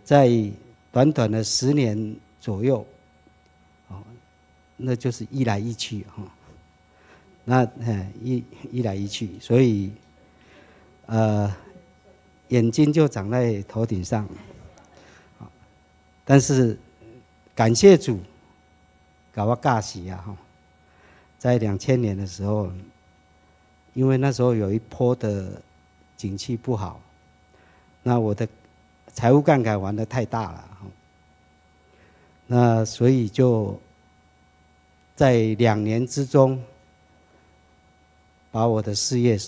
在短短的10年左右，那就是一来一去哈。那一来一去，所以眼睛就长在头顶上。但是感谢主，搞我尬死啊哈！在2000年的时候，因为那时候有一波的景气不好，那我的财务杠杆玩得太大了，那所以就在2年之中，把我的事业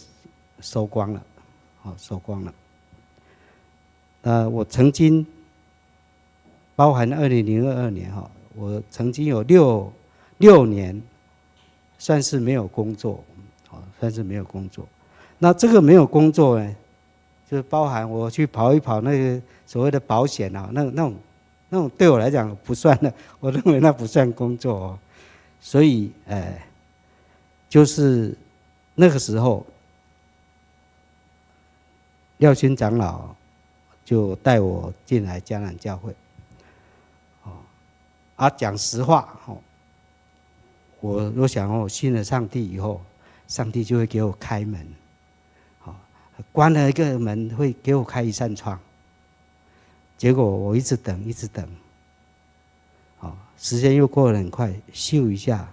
收光了，收光了。那我曾经，包含2002年哈，我曾经有六年，算是没有工作，算是没有工作。那这个没有工作呢，就包含我去跑一跑那个所谓的保险啊，那种对我来讲不算的，我认为那不算工作哦。所以就是那个时候，廖勋长老就带我进来迦南教会。讲实话，我想我信了上帝以后，上帝就会给我开门，关了一个门会给我开一扇窗。结果我一直等，一直等，时间又过得很快，咻一下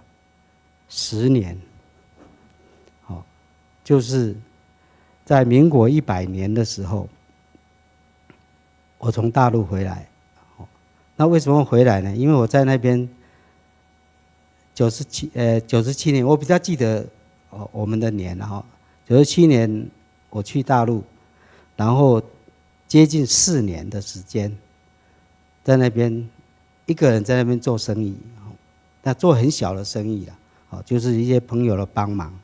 ，10年，就是在民国100年的时候，我从大陆回来。那为什么回来呢？因为我在那边97年，我比较记得我们的年哈，97年我去大陆，然后接近4年的时间，在那边一个人在那边做生意，那做很小的生意啦，就是一些朋友的帮忙，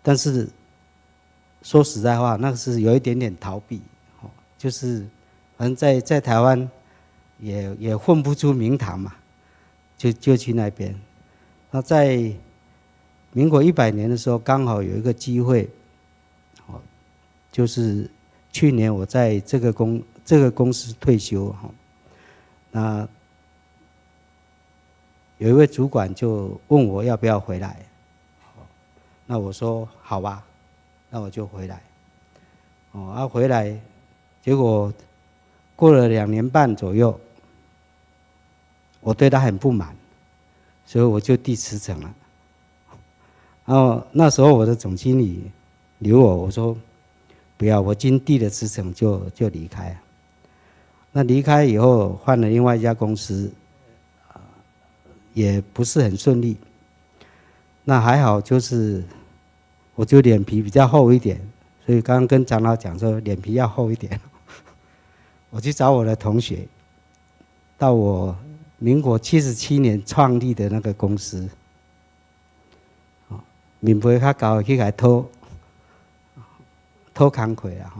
但是说实在话，那个是有一点点逃避。就是反正在台湾也混不出名堂嘛，就去那边。那在民国100年的时候，刚好有一个机会，就是去年我在这个公司退休，那有一位主管就问我要不要回来，那我说好吧，那我就回来。回来。结果过了2年半左右，我对他很不满，所以我就递辞呈了。然后那时候我的总经理留我说不要，我已经递了辞呈就离开。那离开以后换了另外一家公司，也不是很顺利。那还好，就是我就脸皮比较厚一点，所以刚刚跟长老讲说脸皮要厚一点。我去找我的同学，到我民国77年创立的那个公司，面皮较厚去给偷工课啦，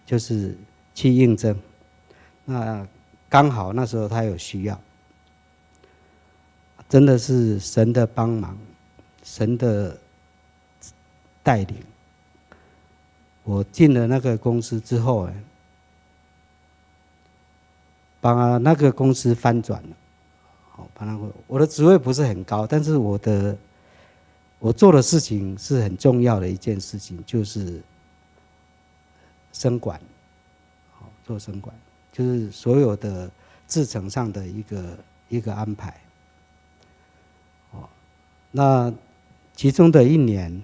就是去应征。那刚好那时候他有需要，真的是神的帮忙，神的带领。我进了那个公司之后，把那个公司翻转了。我的职位不是很高，但是我做的事情是很重要的一件事情，就是生管，做生管，就是所有的制程上的一个安排。那其中的1年，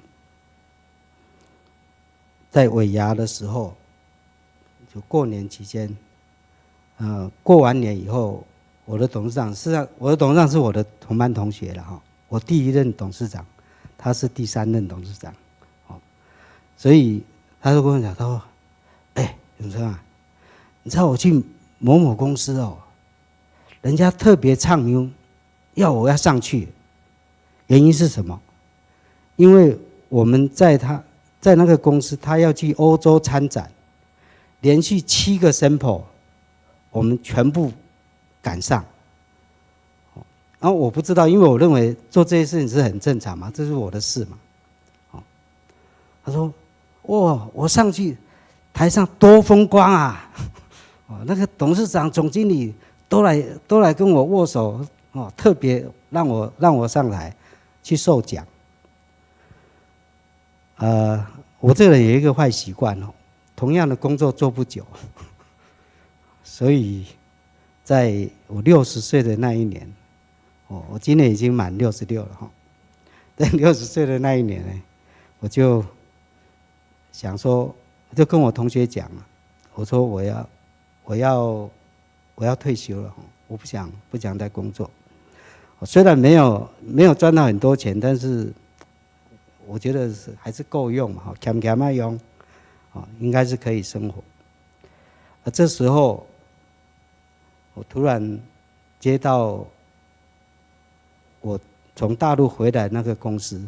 在尾牙的时候，就过年期间。过完年以后，我的董事长是我的同班同学了哈。我第1任董事长，他是第3任董事长，所以他就跟我讲，他说：“永生啊，你知道我去某某公司哦，人家特别唱优，要我要上去，原因是什么？因为我们在那个公司，他要去欧洲参展，连续7个 sample。”我们全部赶上，然后我不知道，因为我认为做这些事情是很正常嘛，这是我的事嘛。他说：“哇，我上去台上多风光啊！那个董事长、总经理都来跟我握手，特别让我上台去受奖。我这个人有一个坏习惯同样的工作做不久，所以在我60岁的那一年，我今年已经满66了哈。在60岁的那一年呢，我就想说，就跟我同学讲了，我说我要退休了，我不想再工作。虽然没有赚到很多钱，但是我觉得还是够用嘛，俭俭爱用，应该是可以生活。这时候我突然接到我从大陆回来那个公司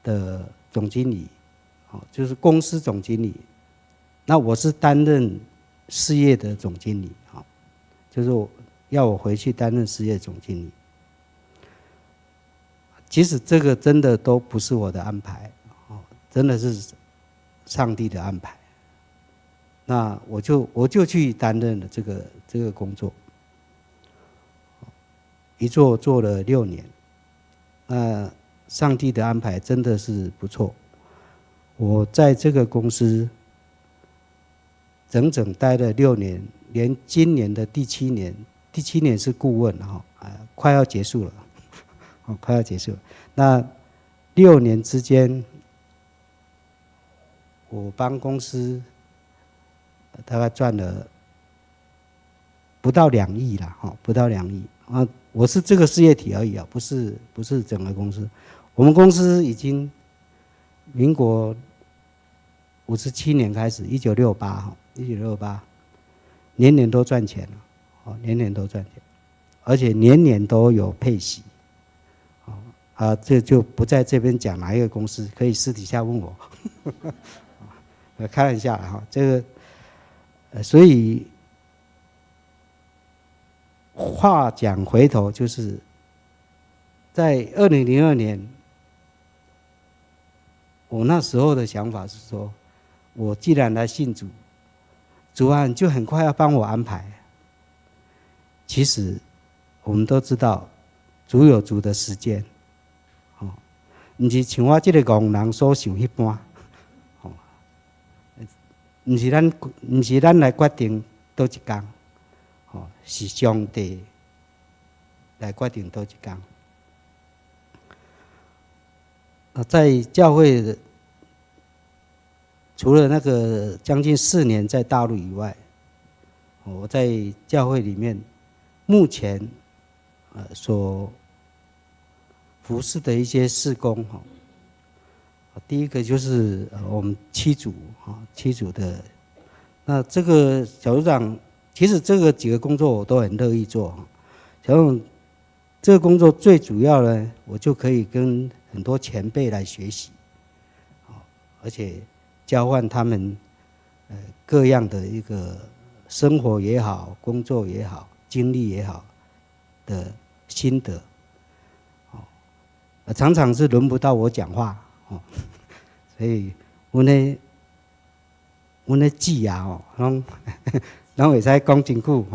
的总经理，就是公司总经理，那我是担任事业的总经理，就是要我回去担任事业总经理。其实这个真的都不是我的安排，真的是上帝的安排。那我就去担任了这个工作，一做了6年。那上帝的安排真的是不错。我在这个公司整整待了6年，连今年的第7年是顾问快要结束了，快要结束了。那6年之间，我帮公司大概赚了不到2亿啦，不到2亿啊！我是这个事业体而已啊，不是整个公司。我们公司已经民国57年开始，1968，年年都赚钱了，年年都赚钱，而且年年都有配息，这就不在这边讲哪一个公司，可以私底下问我，开玩笑哈，这个，所以话讲回头，就是在2002年，我那时候的想法是说，我既然来信主，主啊你就很快要帮我安排。其实我们都知道，主有主的时间，不是像我这个戆人所想那般，不是咱来决定多一天，是上帝来决定多一天。在教会的，除了那个将近4年在大陆以外，我在教会里面目前所服侍的一些事工，第一个就是我们七组的，那这个小组长，其实这个几个工作我都很乐意做。小组长这个工作最主要呢，我就可以跟很多前辈来学习，而且交换他们各样的一个生活也好、工作也好、经历也好的心得，常常是轮不到我讲话，所以我的字啊，拢会使讲真久，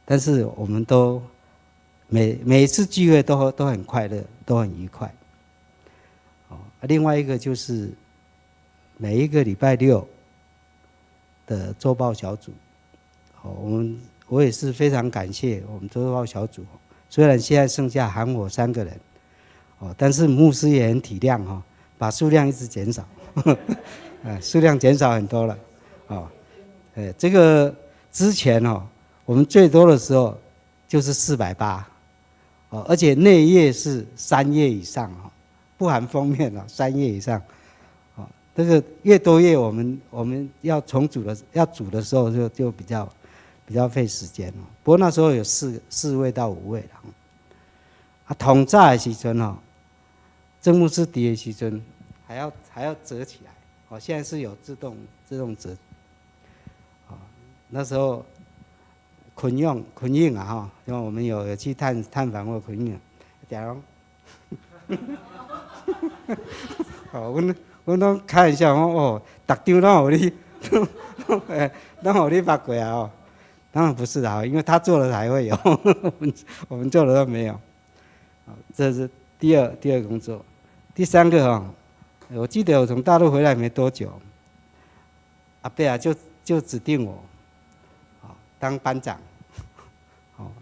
但是我们都每一次聚会都很快乐，都很愉快。另外一个就是每一个礼拜6的周报小组，我也是非常感谢我们周报小组，虽然现在剩下喊我3个人，但是牧师也很体谅，把数量一直减少，数量减少很多了，这个之前我们最多的时候就是480，而且内页是3页以上，不含封面3页以上，这个越多页我们要重组要组的时候就比较费时间。不过那时候有4位到5位了。统早的时阵郑牧师底的时阵还要折起来，现在是有自动折。那时候捆印啊因为我们有去探访过捆印，假如我拢开玩笑讲哦，逐张拢有你，拢有你捌过啊哦。当然不是啦，因为他做了才会有，我们做了都没有。这是第二个工作。第三个哦，我记得我从大陆回来没多久，阿伯啊就指定我，当班长。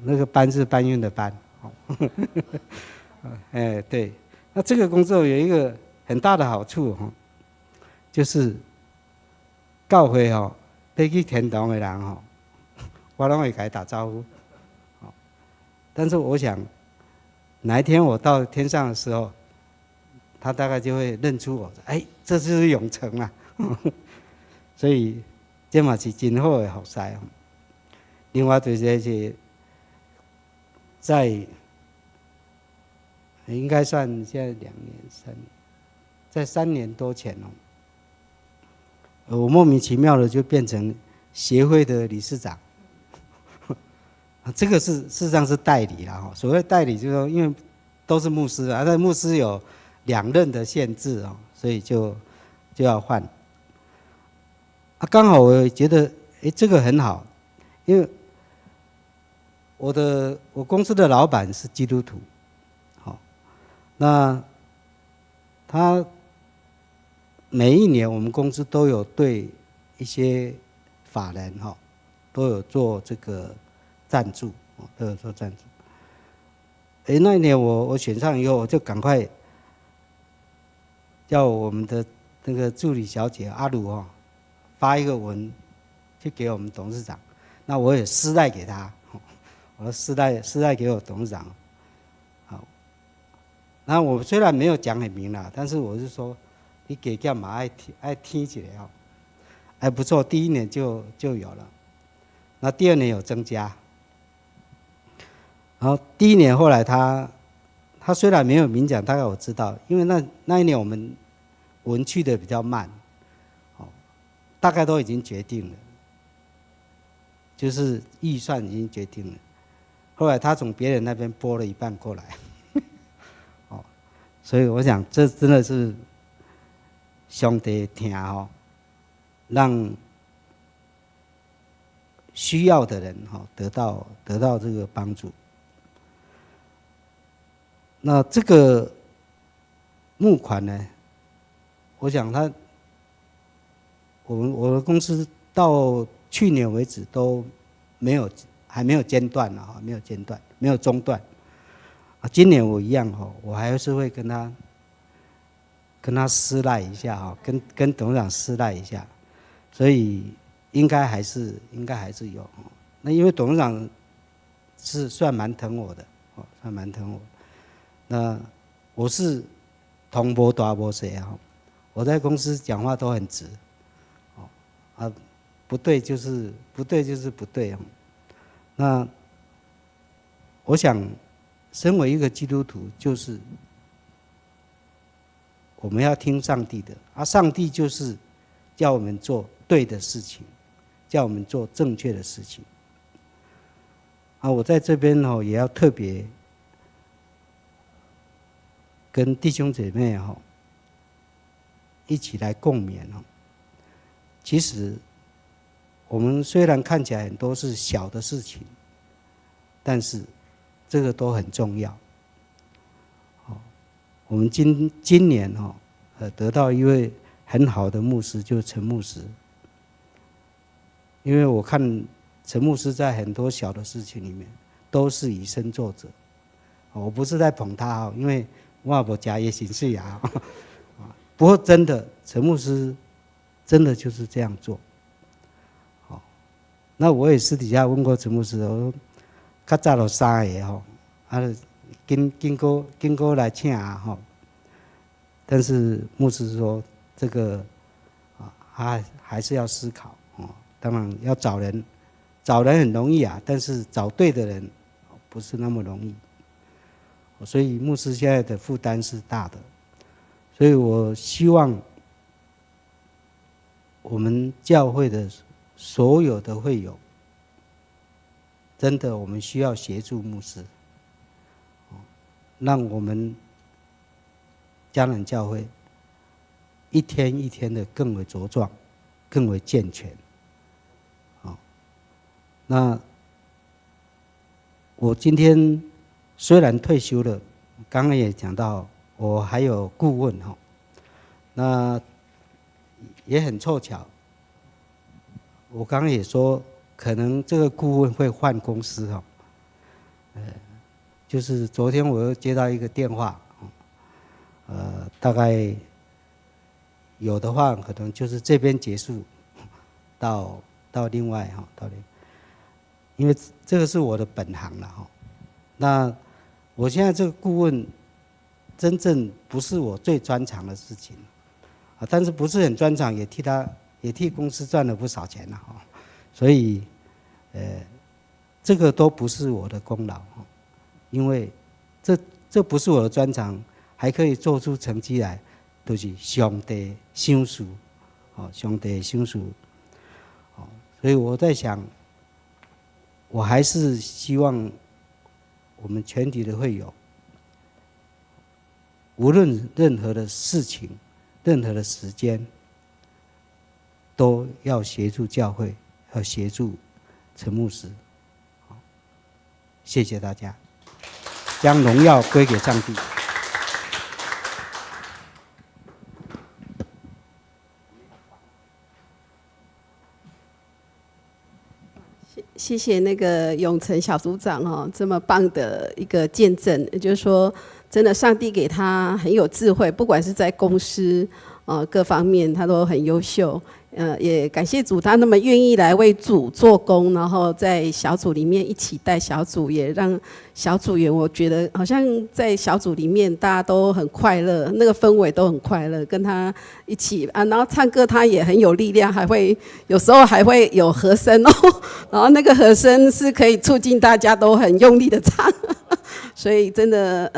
那个班是搬运的班。哎，对，那这个工作有一个很大的好处哈，就是教会要去天堂的人我拢会给他打招呼。但是我想，哪一天我到天上的时候，他大概就会认出我，哎，这就是永成啊。所以这嘛是真好的服侍。另外就是在应该算现在2年3年，在3年多前我莫名其妙的就变成协会的理事长。这个事实上是代理啦，所谓代理就是说，因为都是牧师啊，但牧师有2任的限制所以就要换。刚好我觉得，这个很好，因为我公司的老板是基督徒，那他每一年我们公司都有对一些法人都有做这个赞助，都有做赞助。那一年我选上以后，我就赶快叫我们的那个助理小姐阿鲁发一个文去给我们董事长，那我也私赖给他，我私赖给我董事长。好，那我虽然没有讲很明啦，但是我是说，你给干嘛爱听起来还不错，第1年就有了，那第2年有增加。然后第1年后来他虽然没有明讲，大概我知道，因为那一年我们文去的比较慢，大概都已经决定了，就是预算已经决定了。后来他从别人那边拨了一半过来，所以我想这真的是上帝听让需要的人得到这个帮助。那这个募款呢，我想我的公司到去年为止都还没有间断了没有间断，没有中断。今年我一样我还是会跟他私赖一下跟董事长私赖一下，所以应该还是有。那因为董事长是算蛮疼我的，算蛮疼我的。那我是同无大无小我在公司讲话都很直，不对就是不对那我想，身为一个基督徒，就是我们要听上帝的，上帝就是叫我们做对的事情，叫我们做正确的事情。我在这边也要特别跟弟兄姐妹一起来共勉其实我们虽然看起来很多是小的事情，但是这个都很重要。我们今年得到一位很好的牧师，就是陈牧师。因为我看陈牧师在很多小的事情里面都是以身作则。我不是在捧他因为我也没吃也行事啊。不过真的，陈牧师真的就是这样做。那我也私底下问过陈牧师，我说较早就3个经过来请但是牧师说这个还是要思考当然要找人很容易但是找对的人不是那么容易。所以牧师现在的负担是大的，所以我希望我们教会的所有的会友，真的我们需要协助牧师，让我们迦南教会一天一天的更为茁壮，更为健全。好，那我今天虽然退休了，刚刚也讲到我还有顾问哈，那也很凑巧，我刚刚也说可能这个顾问会换公司哈，就是昨天我又接到一个电话，大概有的话可能就是这边结束，到另外哈，因为这个是我的本行了哈。那我现在这个顾问，真正不是我最专长的事情，但是不是很专长，也替公司赚了不少钱了哈。所以，这个都不是我的功劳哈。因为这不是我的专长，还可以做出成绩来，都是上帝赏赐，上帝赏赐。所以我在想，我还是希望我们全体的会友，无论任何的事情、任何的时间，都要协助教会，要协助陈牧师。谢谢大家。将荣耀归给上帝。谢谢那个永成小组长哦，这么棒的一个见证，也就是说，真的上帝给他很有智慧，不管是在公司各方面他都很优秀。也感谢主，他那么愿意来为主做工，然后在小组里面一起带小组，也让小组员我觉得好像在小组里面大家都很快乐，那个氛围都很快乐，跟他一起啊，然后唱歌他也很有力量，还会有时候还会有和声哦，然后那个和声是可以促进大家都很用力的唱，所以真的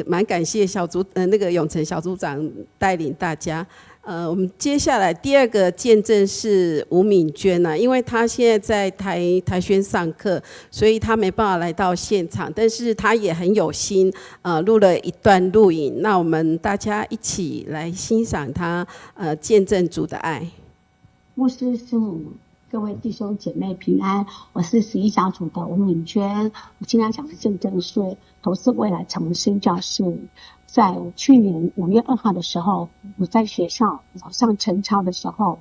蛮感谢小组那个永成小组长带领大家。我们接下来第二个见证是吴敏娟因为她现在在台宣上课，所以她没办法来到现场，但是她也很有心，录了一段录影。那我们大家一起来欣赏她见证主的爱。牧师师母，各位弟兄姐妹平安，我是11小组的吴敏娟。我今天讲的见证是投资未来成为新教室。在去年5月2号的时候，我在学校早上晨操的时候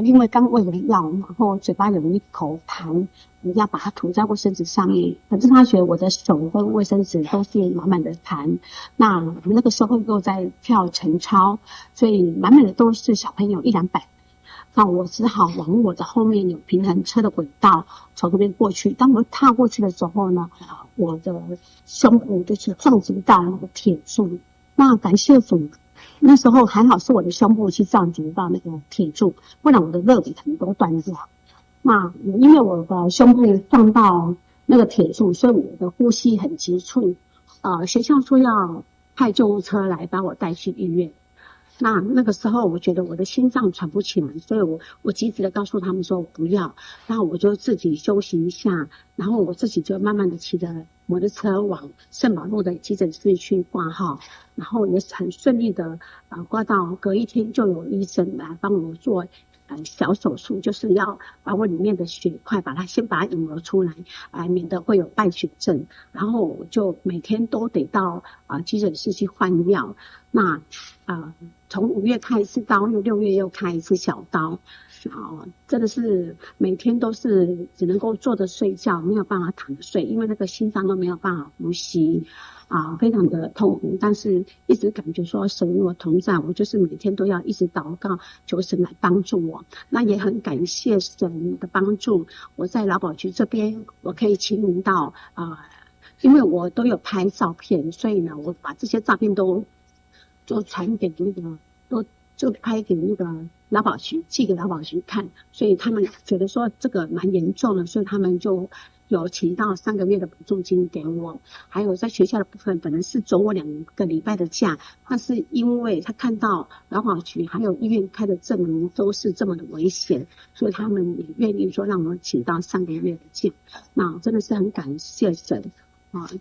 因为刚喂了药，然后嘴巴有一口痰，我要把它涂在卫生纸上面，可是发觉我的手跟卫生纸都是满满的痰。那我们那个时候又在跳晨操，所以满满的都是小朋友100-200。那我只好往我的后面有平衡车的轨道从这边过去。当我踏过去的时候呢，我的胸部就是撞击到那个铁柱。那感谢主，那时候还好是我的胸部去撞击到那个铁柱，不然我的肋骨可能都断掉。那因为我的胸部撞到那个铁柱，所以我的呼吸很急促。学校说要派救护车来把我带去医院。那个时候我觉得我的心脏喘不起来，所以我急急的告诉他们说我不要，然后我就自己休息一下，然后我自己就慢慢的骑着摩托车往圣保路的急诊室去挂号，然后也很顺利的挂到隔一天就有医生来帮我做小手术，就是要把我里面的血块先把它引流出来，免得会有败血症。然后我就每天都得到急诊室去换药。那从5月开一次刀，6月又开一次小刀，真的是每天都是只能够坐着睡觉，没有办法躺着睡，因为那个心脏都没有办法呼吸。非常的痛苦，但是一直感觉说神与我同在，我就是每天都要一直祷告，求神来帮助我。那也很感谢神的帮助，我在劳保局这边我可以亲临到因为我都有拍照片，所以呢，我把这些照片都传给那个就拍给那个劳保局，寄给劳保局看，所以他们觉得说这个蛮严重的，所以他们就有请到3个月的补助金给我。还有在学校的部分，本来是走我2个礼拜的假，但是因为他看到劳保局还有医院开的证明都是这么的危险，所以他们也愿意说让我请到3个月的假。那真的是很感谢神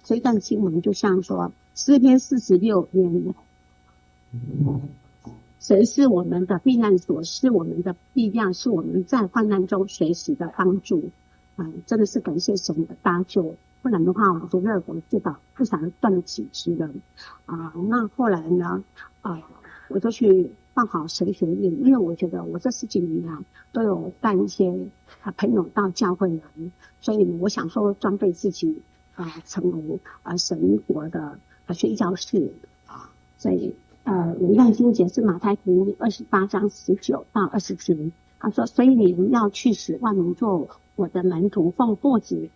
这一段经文就像说诗篇46篇神是我们的避难所，是我们的力量，是我们在患难中随时的帮助。真的是感谢神的搭救，不然的话，我觉得我至少不想断了几支了。那后来呢，我就去报考神学院，因为我觉得我这10几年都有带一些朋友到教会来，所以我想说装备自己成为神国的宣教士所以有一段经节是马太福音28章19到20节，他说：“所以你们要去使万民做我的门徒，奉父子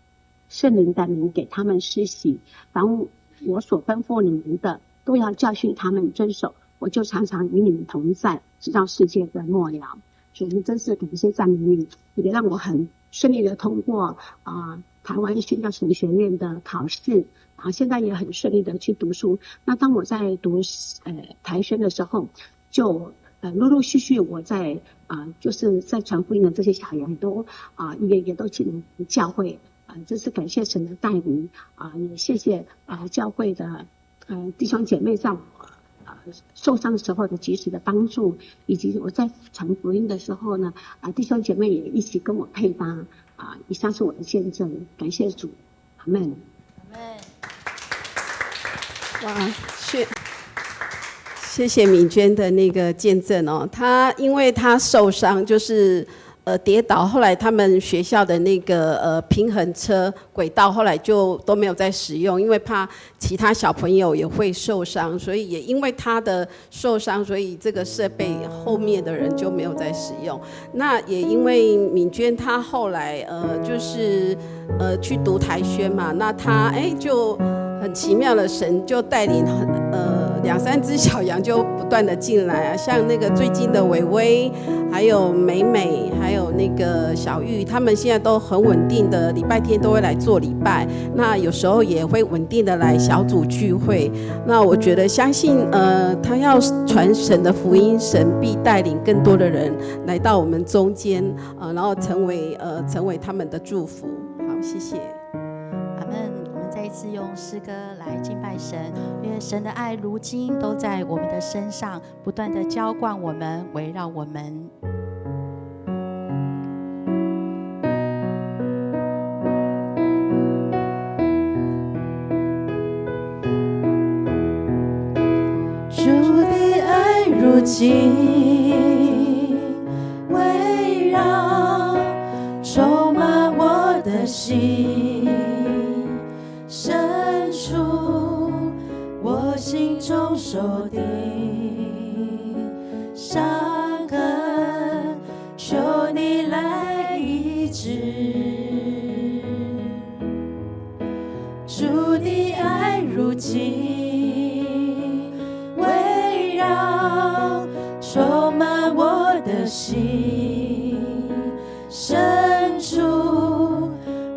圣灵的名给他们施洗，凡我所吩咐你们的，都要教训他们遵守。我就常常与你们同在，直到世界的末了。”所以真是感谢赞美你，也让我很顺利的通过台湾宣教神学院的考试，现在也很顺利的去读书。那当我在读台宣的时候，就陆陆续续我在就是在传福音的这些小人都也都进入教会这是感谢神的带领也谢谢教会的弟兄姐妹在我受伤的时候的及时的帮助，以及我在传福音的时候呢弟兄姐妹也一起跟我配搭以上是我的见证，感谢主，阿们。阿们。哇，谢谢敏娟的那个见证哦。因为她受伤，就是跌倒，后来他们学校的那个平衡车轨道后来就都没有再使用，因为怕其他小朋友也会受伤，所以也因为他的受伤，所以这个设备后面的人就没有再使用。那也因为敏娟她后来就是去读台宣嘛，那她就很奇妙的神就带领2、3只小羊就不断的进来像那个最近的伟威，还有美美，还有那个小玉，他们现在都很稳定的，礼拜天都会来做礼拜，那有时候也会稳定的来小组聚会。那我觉得相信他要传神的福音，神必带领更多的人来到我们中间然后成为他们的祝福。好，谢谢。阿们。再一次用诗歌来敬拜神，因为神的爱如今都在我们的身上，不断的浇灌我们，围绕我们。主的爱如今围绕，充满我的心。深处我心中受的伤痕，求你来医治。主的爱如今围绕，充满我的心。深处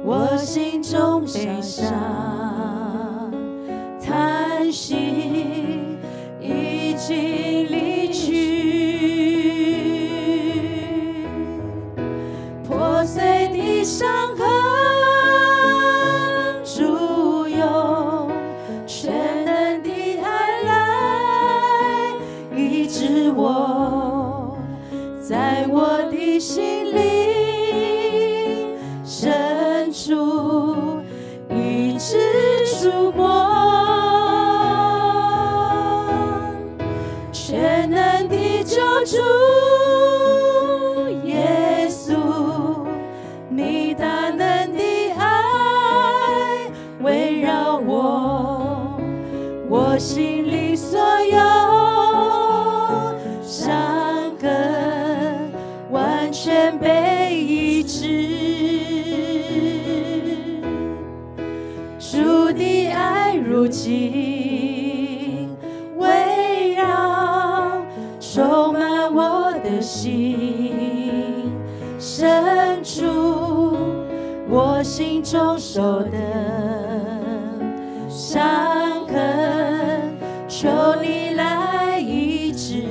我心中悲伤，叹息已经离去，破碎的伤痕主用全能的爱来医治我，在我的心里深处一直触摸，全能的救主耶稣，你大能的爱围绕我，我心里所有伤痕完全被医治。主的爱如今围绕，充满我的心。深处我心中受的伤痕，求你来医治。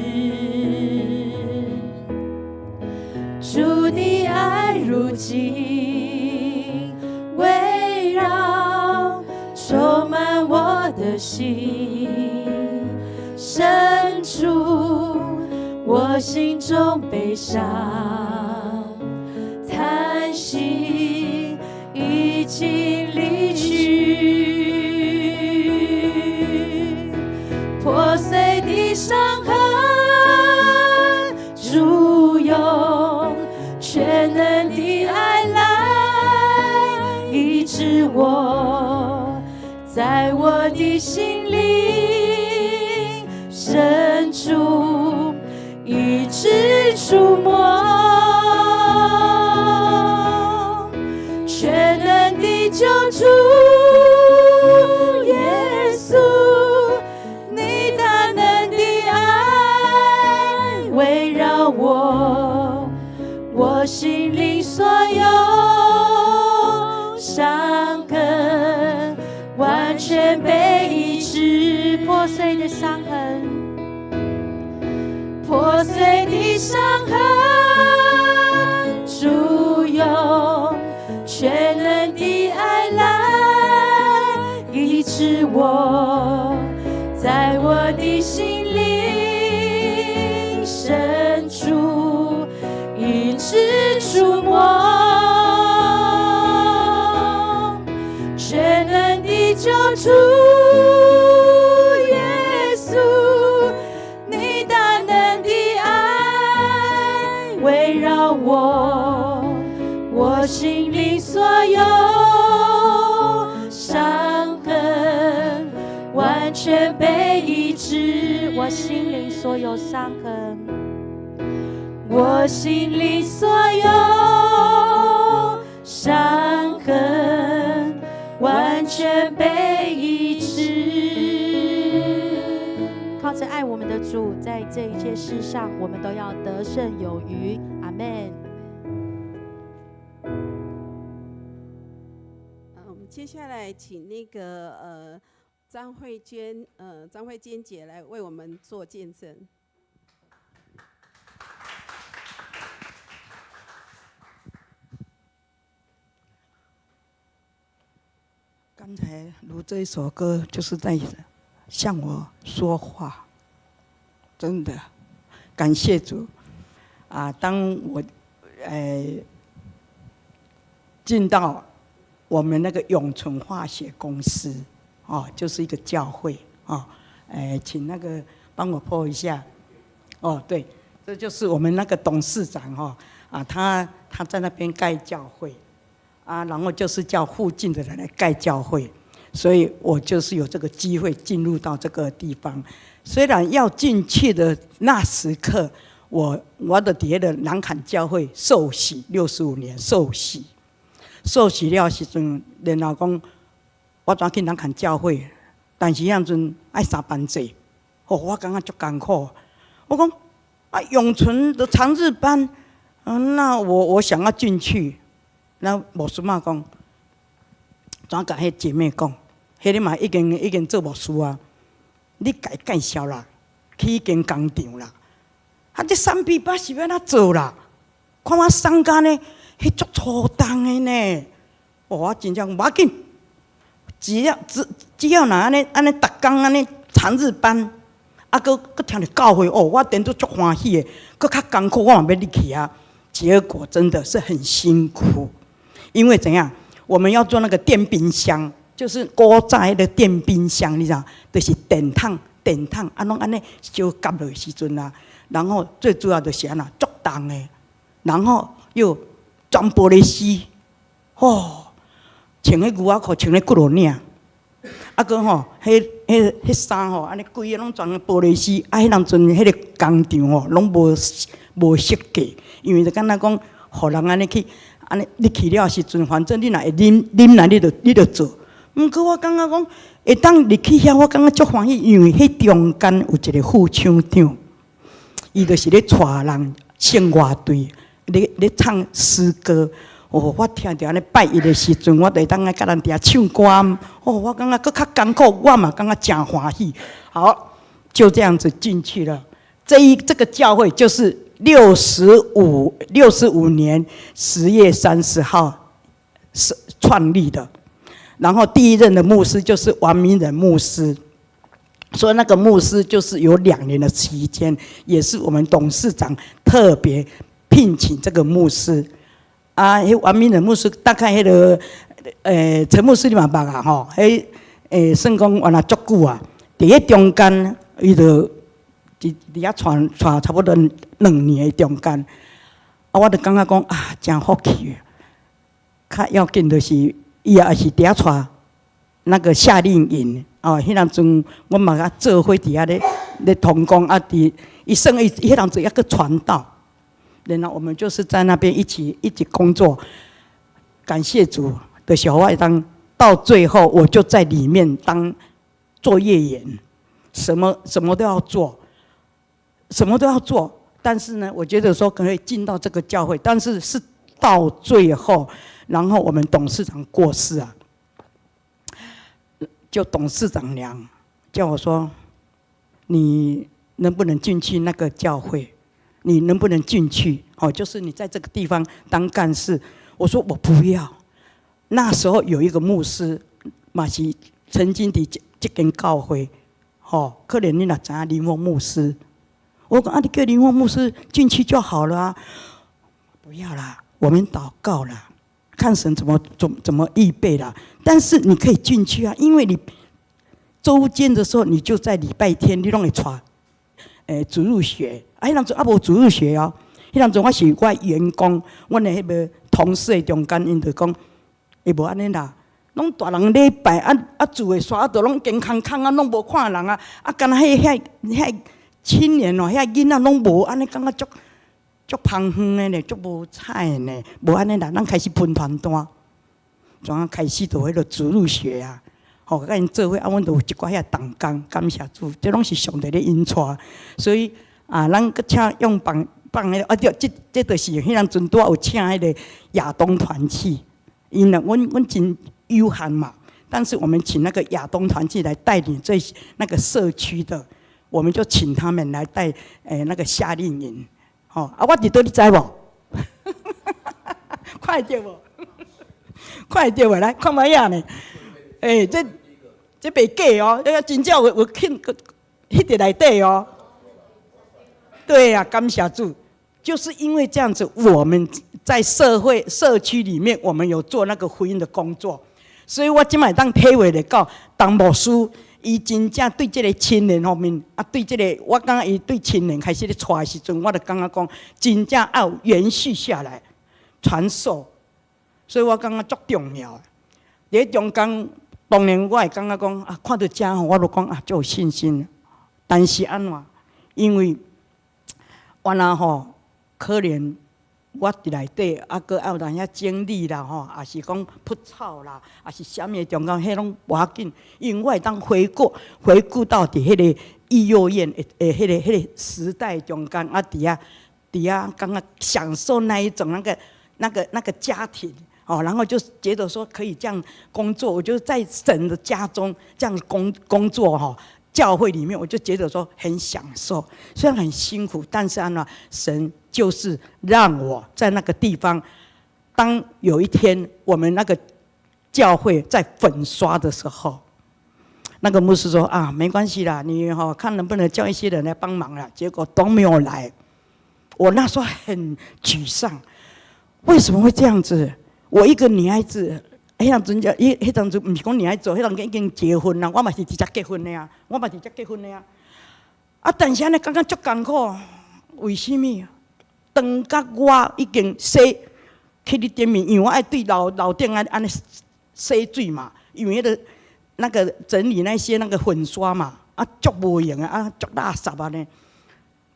主的爱如今围绕，充满我的心。深处我心中悲伤，叹息已经离去，破碎的伤痕，主用全能的爱来医治我，在我的心灵深处一直触摸，全能的救主耶稣，你大能的爱围绕我，我心灵所有伤痕完全被医治，破碎的伤痕，破碎的伤痕，主用全能的爱来医治我，在我的心灵深处一直触摸，全能的救主耶稣，你大能的爱围绕我，我心灵所有伤痕完全被医治，我心灵所有伤痕，我心灵所有伤痕完全被医治。靠着爱我们的主，在这一切事上，我们都要得胜有余。阿们。我们接下来请那个张慧娟姐来为我们做见证。刚才录这一首歌，就是在向我说话，真的感谢主啊！当我进到我们那个永存化学公司哦，就是一个教会哦，请那个帮我po一下哦，对，这就是我们那个董事长哦啊，他在那边盖教会。啊，然后就是叫附近的人来盖教会，所以我就是有这个机会进入到这个地方。虽然要进去的那时刻，我的爹的南坎教会受洗65年受洗了时阵，然后讲我转去南坎教会，但是那阵爱3班制，哦，我感觉足艰苦。我讲啊，永存的长日班，那我想要进去。那牧师妈讲，怎甲迄姐妹讲，迄你嘛已经做牧师啊，你介绍啦，去迄间工厂啦，啊，这3比8是要怎做啦？看我送干呢，迄足粗重的呢。我真正无要紧，只要若安尼，逐工安尼长日班，啊，搁听着教会哦，我真都足欢喜的，搁较艰苦，我嘛要入去啊。结果真的是很辛苦。因为怎样，我们要做那个电冰箱，就是古早的电冰箱，你知道，就是电筒，啊，拢安尼烧夹落的时阵啊，然后最主要就是安那足重的，然后又全玻璃丝，哦，穿迄牛仔裤，穿迄骨头领，啊，搁吼，迄衫吼，安尼规个拢全玻璃丝，啊，迄阵迄个工厂吼，拢无设计，因为就敢若讲，互人安尼去。安尼，你去了时阵，反正你若会啉来，你就做。毋过我感觉讲，会当入去遐，我感觉足欢喜，因为迄中间有一个副厂长，伊就是咧带人献乐队，咧唱诗歌。哦，我听着安尼拜伊的时阵，我就会当甲人遐唱歌。哦，我感觉搁较艰苦，我嘛感觉真欢喜。好，就这样子进去了。这个教会就是65年10月30号创立的，然后第一任的牧师就是王明仁牧师，所以那个牧师就是有2年的期间，也是我们董事长特别聘请这个牧师。啊，迄王明仁牧师大概迄个陈牧师你嘛捌啊吼，迄算讲原来足久啊，伫迄中间伊就伫遐传差不多2年的中间，啊，我就感觉讲啊，真福气。较要紧就是伊也是伫遐带那个夏令营哦，迄阵阵我嘛甲做伙伫遐咧同工啊，伫伊算伊迄阵阵抑个传道，然后我们就是在那边一起工作。感谢主的小外当到最后，我就在里面当作业员，什么都要做，什么都要做。但是呢，我觉得说可以进到这个教会，但是是到最后。然后我们董事长过世啊，就董事长娘叫我说：“你能不能进去那个教会？你能不能进去？哦，就是你在这个地方当干事。”我说我不要。那时候有一个牧师，嘛是曾经伫这间教会，哦，可能你若知影林峰牧师，我讲啊，你叫林峰牧师进去就好了啊，不要啦，我们祷告啦。看神怎么预备啦，但是你可以进去啊，因为你周间的时候，你就在礼拜天，你拢会带主日学，啊，迄阵阵无主日学哦，迄阵阵我是我员工，阮的迄个同事的中间，因就讲，会无安尼啦，拢大人礼拜住的山都拢健康康啊，拢无看人啊，敢若遐青年哦，遐囡仔拢无安尼，感觉足芳远的呢，足无彩的呢，无安尼啦，咱开始分团单，怎啊开始就迄个主日学啊，吼，甲因做伙啊，阮就有一寡遐同工，感谢主，这拢是上帝咧引带，所以啊，咱搁请用放迄个，啊，对，这就是迄阵阵拄有请迄个亚东团契，因为阮真有限嘛，但是我们请那个亚东团契来带领这那个社区的，我们就请他们来带那个夏令营。哦，啊，我伫倒你知无？快点无？快点无？来看卖呀呢？这袂假哦，这个真正有肯迄个内底哦。对呀，感谢主，就是因为这样子，我们在社区里面，我们有做那个福音的工作，所以我今摆当体会来讲，当牧师。伊真正对这个青年方面，啊，对这个我感觉伊对青年开始咧带的时阵，我就感觉讲，真正要延续下来，传授，所以我感觉足重要。伫中间，当然我会感觉讲啊，看到这吼，我就讲啊，足有信心。但是安怎？因为原来吼，可能我伫内底啊，搁有人遐整理啦吼，也是讲铺草啦，也是啥物的中间，迄拢无要紧，因为我会当回顾到伫迄个育幼院迄个时代中间啊，伫遐刚刚享受那一种那个家庭哦，然后就觉得说可以这样工作，我就在神的家中这样工作哈。教会里面，我就觉得说很享受，虽然很辛苦，但是呢，神就是让我在那个地方。当有一天我们那个教会在粉刷的时候，那个牧师说啊，没关系啦，你看能不能叫一些人来帮忙啦。结果都没有来，我那时候很沮丧，为什么会这样子？我一个女孩子。迄阵阵迄阵阵，毋是讲女孩子，迄阵已经结婚啦。我嘛是直接结婚的啊，啊，但是安尼感觉足艰苦，为什么？当甲我已经洗去你店面，因为我爱对楼顶安尼洗水嘛，因为那个整理那些那个粉刷嘛，啊，足无用啊，啊，足垃圾啊呢。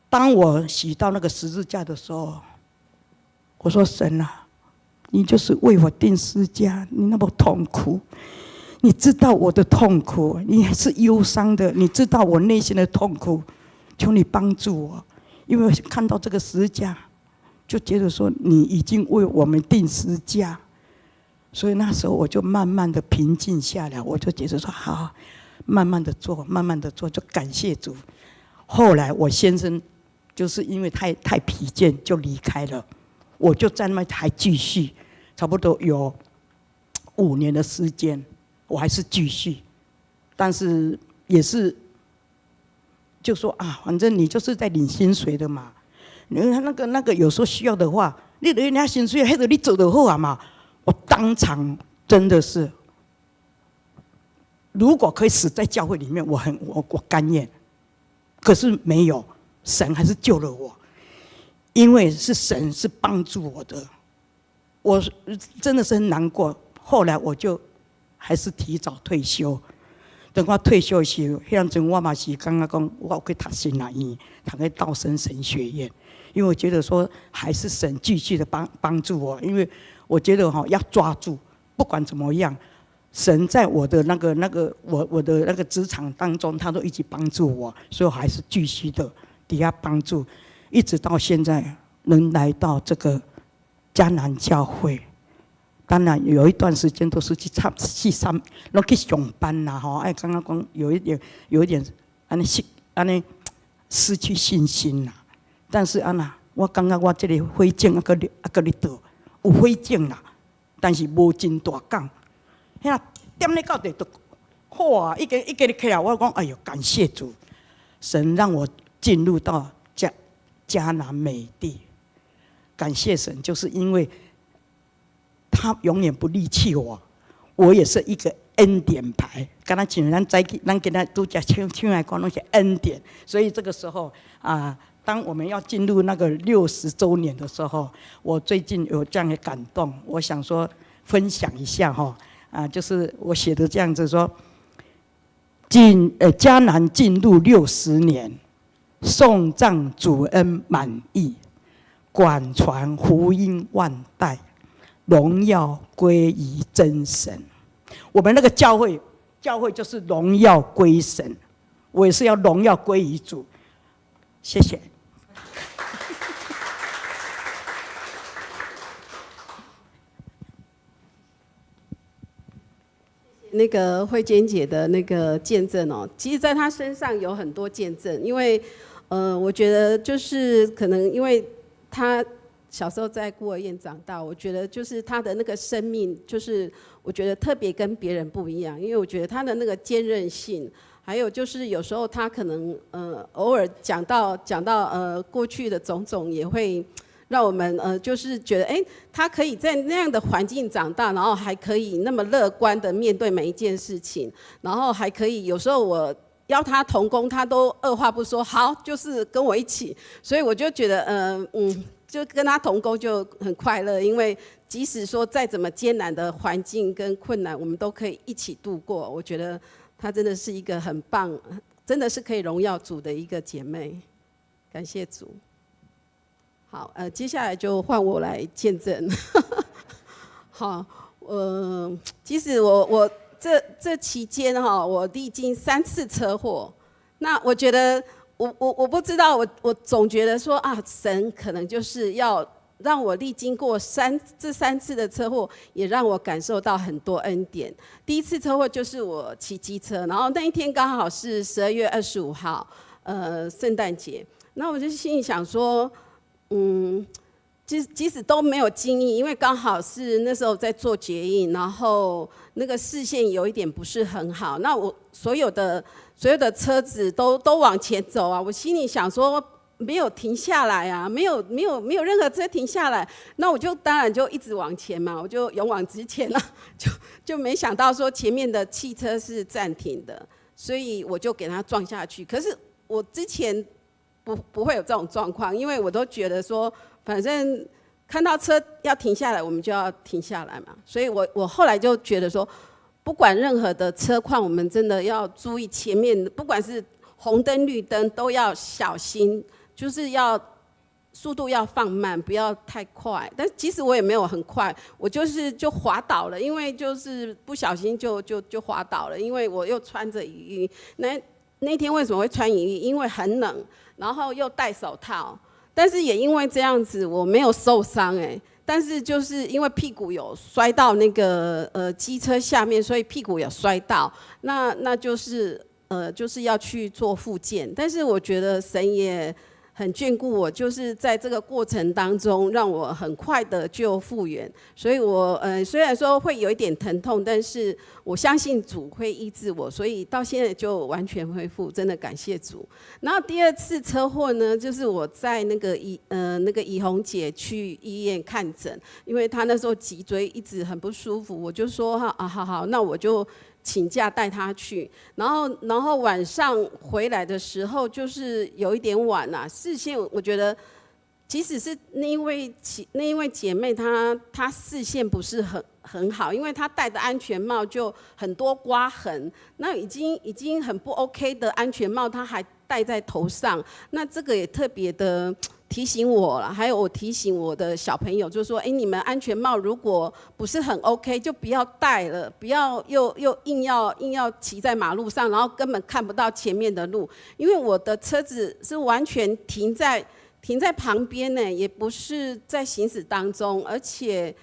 当我洗到那个十字架的时候，我说神啊。你就是为我定十架，你那么痛苦，你知道我的痛苦，你是忧伤的，你知道我内心的痛苦，求你帮助我，因为看到这个十架，就觉得说你已经为我们定十架，所以那时候我就慢慢的平静下来，我就觉得说好，慢慢的做，就感谢主。后来我先生就是因为太疲倦就离开了。我就在那还继续，差不多有5年的时间，我还是继续，但是也是就说啊，反正你就是在领薪水的嘛，那个有时候需要的话，你人家薪水，还得你做得好啊嘛。我当场真的是，如果可以死在教会里面，我甘愿。可是没有，神还是救了我，因为是神是帮助我的，我真的是很难过。后来我就还是提早退休。等我退休的时候，迄阵阵我嘛是感觉讲，我有去读神学院，读去道生神学院，因为我觉得说还是神继续的帮助我，因为我觉得要抓住，不管怎么样。神在我的我的那个职场当中，他都一直帮助我，所以我还是继续的底下帮助，一直到现在能来到这个迦南教会。当然有一段时间都是去上，拢去上班啦吼，哎，刚刚讲有一点安尼失去信心啦。但是我感觉我这个火种还搁咧倒，有火种啦，但是无真大港。遐点咧到底都好啊！一个咧起来，我讲哎呦，感谢主，神让我进入到迦南美地。感谢神，就是因为他永远不离弃我，我也是一个恩典牌。刚才像咱给他都讲唱来讲，拢是恩典。所以这个时候当我们要进入那个60周年的时候，我最近有这样的感动，我想说分享一下哈。就是我写的这样子说，迦南进入60年，送葬主恩满溢，广传福音万代，荣耀归于真神。我们那个教会就是荣耀归神，我也是要荣耀归于主。谢谢。那个慧娟姐的那个见证哦，其实在她身上有很多见证，因为我觉得就是可能因为她小时候在孤儿院长大，我觉得就是她的那个生命，就是我觉得特别跟别人不一样，因为我觉得她的那个坚韧性，还有就是有时候她可能偶尔讲到过去的种种，也会让我们就是觉得他可以在那样的环境长大，然后还可以那么乐观的面对每一件事情，然后还可以有时候我邀他同工，他都二话不说，好，就是跟我一起，所以我就觉得就跟他同工就很快乐，因为即使说再怎么艰难的环境跟困难，我们都可以一起度过。我觉得她真的是一个很棒，真的是可以荣耀主的一个姐妹，感谢主。好，接下来就换我来见证。好，其实我这期间我历经3次车祸。那我觉得我不知道，我总觉得说神可能就是要让我历经过这3次的车祸，也让我感受到很多恩典。第一次车祸就是我骑机车，然后那一天刚好是12月25号，圣诞节。那我就心里想说。即使都没有经历，因为刚好是那时候在做捷运，然后那个视线有一点不是很好，那我所有的车子都往前走啊，我心里想说没有停下来啊，没有任何车停下来，那我就当然就一直往前嘛，我就勇往直前了，就没想到说前面的汽车是暂停的，所以我就给它撞下去。可是我之前不会有这种状况，因为我都觉得说，反正看到车要停下来，我们就要停下来嘛。所以我后来就觉得说，不管任何的车况，我们真的要注意前面，不管是红灯绿灯都要小心，就是要速度要放慢，不要太快。但其实我也没有很快，我就滑倒了，因为就是不小心就滑倒了，因为我又穿着雨衣。那天为什么会穿雨衣？因为很冷。然后又戴手套，但是也因为这样子，我没有受伤但是就是因为屁股有摔到那个机车下面，所以屁股有摔到，那就是要去做复健。但是我觉得神也很眷顾我，就是在这个过程当中，让我很快的就复原。所以我虽然说会有一点疼痛，但是我相信主会医治我，所以到现在就完全恢复，真的感谢主。然后第二次车祸呢，就是我在那个怡红姐去医院看诊，因为她那时候脊椎一直很不舒服，我就说好，那我就请假带她去。然后晚上回来的时候，就是有一点晚啦，视线我觉得。即使是那一位姐妹她视线不是很好，因为她戴的安全帽就很多刮痕，那已经很不 OK 的安全帽，她还戴在头上，那这个也特别的提醒我了，还有我提醒我的小朋友，就说，你们安全帽如果不是很 OK， 就不要戴了，不要又硬要骑在马路上，然后根本看不到前面的路，因为我的车子是完全停在旁边呢，也不是在行驶当中，而且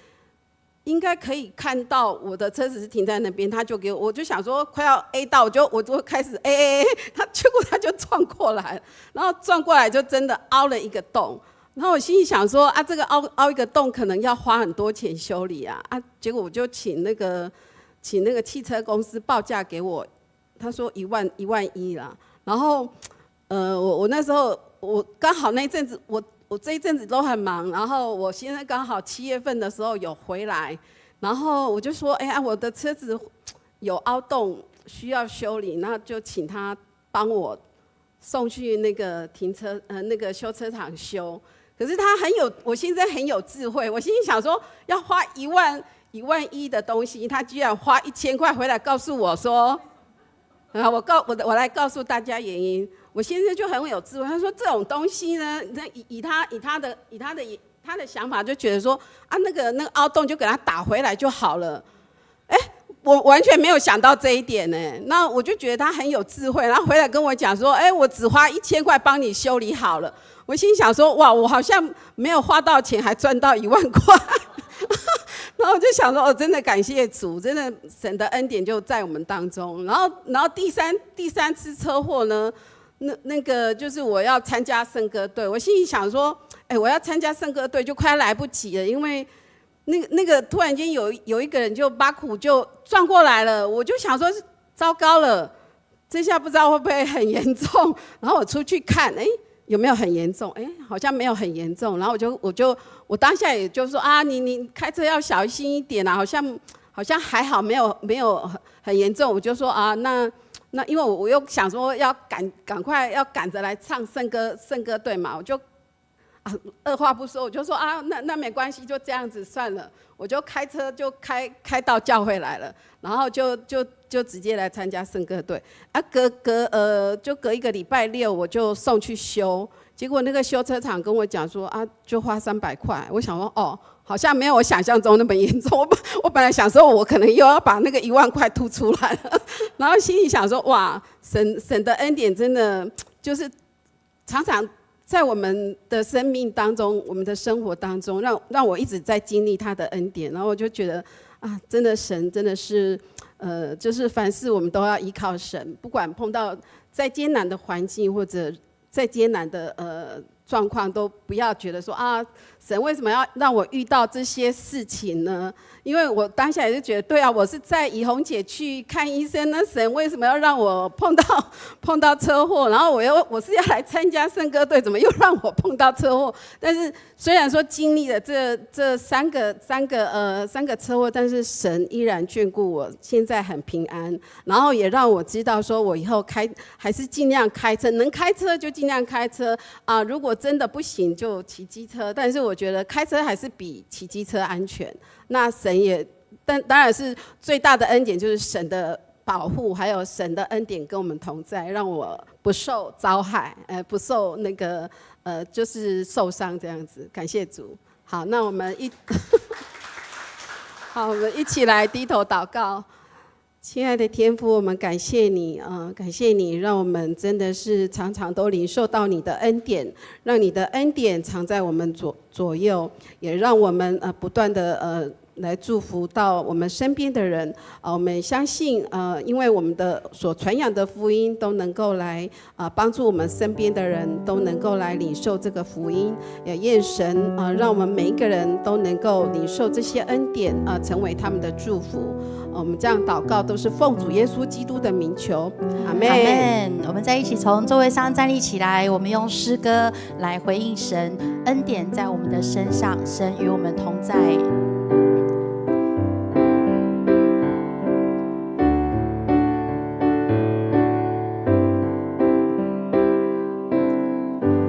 应该可以看到我的车子是停在那边，他就给我就想说快要 A 到，我就开始 A， 结果他就撞过来，然后撞过来就真的凹了一个洞，然后我心里想说这个凹一个洞可能要花很多钱修理啊，结果我就请那个汽车公司报价给我，他说1万1啦，然后我那时候。我刚好那一阵子，我这一阵子都很忙，然后我现在刚好7月份的时候有回来，然后我就说，我的车子有凹洞需要修理，那就请他帮我送去那个那个修车厂修。可是他我先生很有智慧，我心里想说要花1万1的东西，他居然花1000块回来告诉我说，我来告诉大家原因。我先生就很有智慧，他说这种东西呢，以他的想法就觉得说那个凹洞就给他打回来就好了，我完全没有想到这一点呢。那我就觉得他很有智慧，然后回来跟我讲说，我只花1000块帮你修理好了。我心想说，哇，我好像没有花到钱，还赚到1万块。然后我就想说，真的感谢主，真的神的恩典就在我们当中。然后第三次车祸呢？那个就是我要参加圣歌队，我心里想说，我要参加圣歌队就快来不及了，因为那个突然间有一个人就把苦就撞过来了，我就想说糟糕了，这下不知道会不会很严重。然后我出去看，有没有很严重？好像没有很严重。然后我当下也就说你开车要小心一点啊，好像还好，没有很严重。我就说那因为我又想说要赶快要赶着来唱圣歌队嘛，我就二话不说我就说那没关系，就这样子算了，我就开车就开到教会来了，然后就直接来参加圣歌队就隔一个礼拜6我就送去修，结果那个修车厂跟我讲说就花300块，我想说好像没有我想象中那么严重。我本来想说，我可能又要把那个1万块吐出来了，然后心里想说，哇，神的恩典真的就是常常在我们的生命当中，我们的生活当中，让我一直在经历他的恩典，然后我就觉得真的神真的是，就是凡事我们都要依靠神，不管碰到再艰难的环境或者再艰难的状况，都不要觉得说神为什么要让我遇到这些事情呢？因为我当下也是觉得，对啊，我是在怡红姐去看医生，那神为什么要让我碰到车祸？然后我是要来参加圣歌队，怎么又让我碰到车祸？但是虽然说经历了这三个车祸，但是神依然眷顾我，现在很平安。然后也让我知道说，我以后还是尽量开车，能开车就尽量开车如果真的不行就骑机车。但是我觉得开车还是比骑机车安全。那神也，当然是最大的恩典就是神的保护，还有神的恩典跟我们同在，让我不受遭害，不受那个就是受伤这样子。感谢主。好，那我们好，我们一起来低头祷告。亲爱的天父，我们感谢你感谢你，让我们真的是常常都领受到你的恩典，让你的恩典藏在我们左右，也让我们不断的来祝福到我们身边的人。我们相信因为我们的所传扬的福音都能够来帮助我们身边的人都能够来领受这个福音，也愿神让我们每一个人都能够领受这些恩典成为他们的祝福。我们这样祷告都是奉主耶稣基督的名求，阿们。阿们。我们再一起从座位上站立起来，我们用诗歌来回应神恩典在我们的身上，神与我们同在。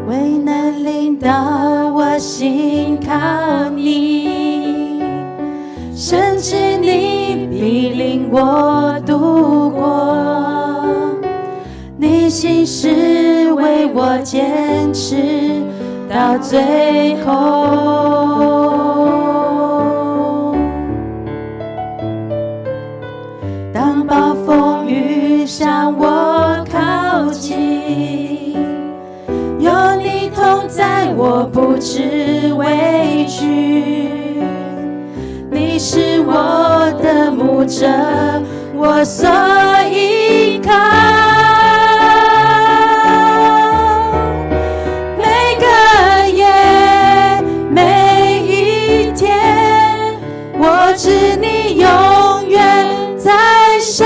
未能领导我心靠你，甚至你必领我度过，你心事为我坚持到最后。当暴风雨向我靠近，有你同在，我不知畏惧。你是我的牧者，我所依靠。每个夜，每一天，我知你永远在身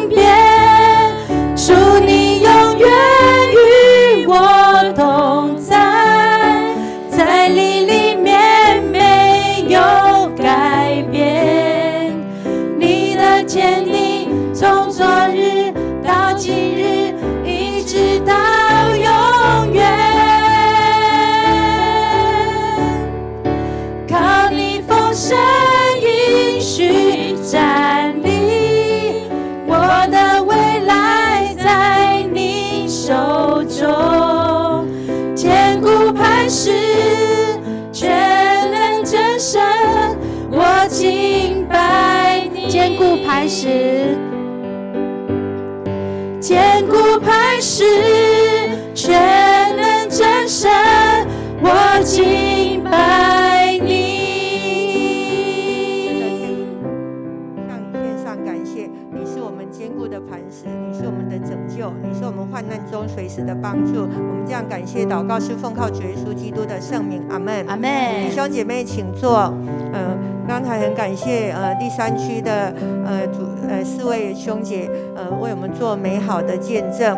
边，主你永远与我同在，在你里面没有改变，你的坚定从昨日到今日，一直到永远。靠你丰盛应许站立，我的未来在你手中，坚固磐石，全能真神，我敬拜你。坚固磐石，坚固磐石，全能真神，我敬拜你。向你献上感谢，你是我们坚固的磐石，你是我们的拯救，你是我们患难中随时的帮助。我们这样感谢祷告是奉靠主耶稣基督的圣名，阿们。阿们。弟兄姐妹请坐。刚才很感谢第3区的4位兄姐为我们做美好的见证。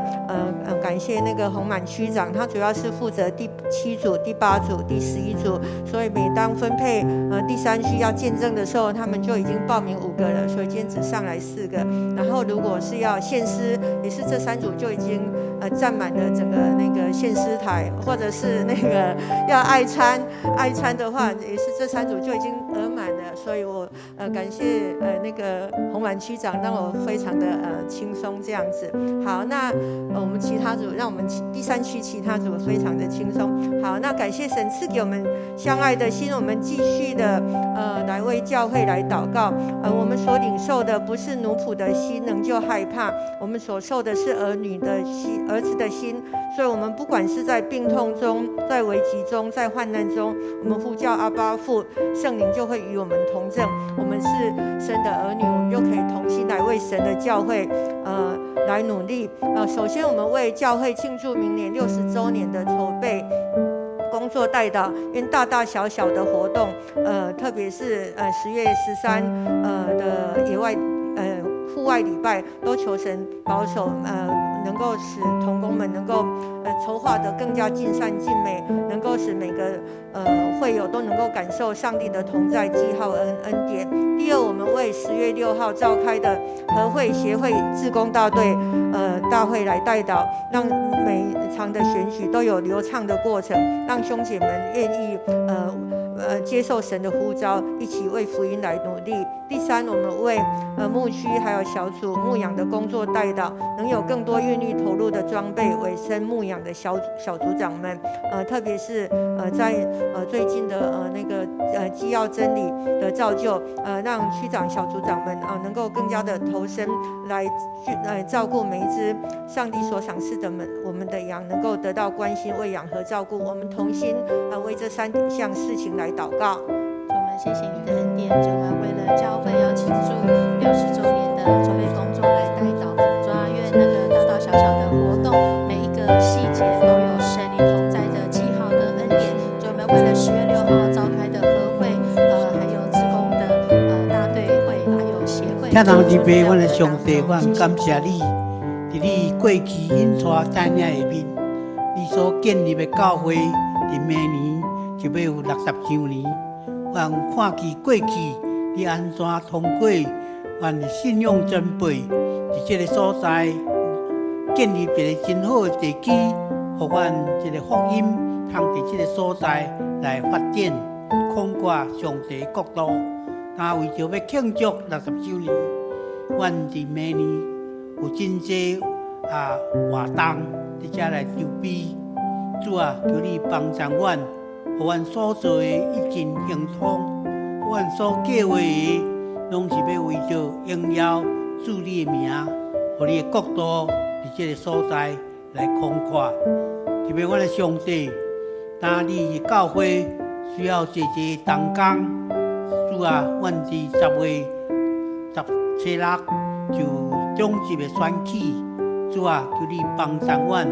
感谢那个洪满区长，他主要是负责第7组、第8组、第11组，所以每当分配第3区要见证的时候，他们就已经报名5个了，所以今天只上来4个。然后如果是要献诗，也是这3组就已经占满了整个那个献诗台，或者是那个要爱餐的话，也是这3组就已经额满了。所以我感谢那个洪满区长，让我非常的轻松这样子。好，那我们其他组，让我们第3区其他组非常的轻松。好，那感谢神赐给我们相爱的心，我们继续的来为教会来祷告。我们所领受的不是奴仆的心，仍旧害怕，我们所受的是儿女的心，儿子的心。所以我们不管是在病痛中，在危急中，在患难中，我们呼叫阿爸父，圣灵就会与我们同证。我们是神的儿女，我们就可以同心来为神的教会来努力。首先我们为教会庆祝明年60周年的筹备工作代祷，因大大小小的活动，特别是10月13的野外户外礼拜，都求神保守，能够使同工们能够筹划得更加尽善尽美，能够使每个会友都能够感受上帝的同在、记号恩典。第二，我们为10月6号召开的和会协会志工大队大会来代祷，让每场的选举都有流畅的过程，让兄姐们愿意接受神的呼召，一起为福音来努力。第三，我们为牧区还有小组牧养的工作代祷，能有更多愿意投入的装备，委身牧养的小组长们，特别是在最近的那个基要真理的造就，让区长小组长们能够更加的投身来照顾每一只上帝所赏赐的我们的羊，能够得到关心、喂养和照顾。我们同心为这3项事情来祷告。主，我们谢谢你的恩典，主，我们为了听人入杯，阮的上帝，阮感谢你，伫你过去引带带领的面，你所建立的教会，伫明年就要有60周年。阮看见过去你安怎通过阮的信仰长辈，伫这个所在建立一个真好的地基，互阮这个福音通伫这个所在来发展，扩大上帝的国度。但为着要庆祝60周年，阮伫明年有真济活动伫遮来筹备。主啊，求你帮助阮，互阮所做的一尽亨通，阮所计划的，拢是要为着荣耀主你的名，互你的国度伫这个所在来扩大。特别阮的上帝，当你的教会需要坐动工。主啊，阮伫10月17日就中级的选举，主啊，求你帮助阮，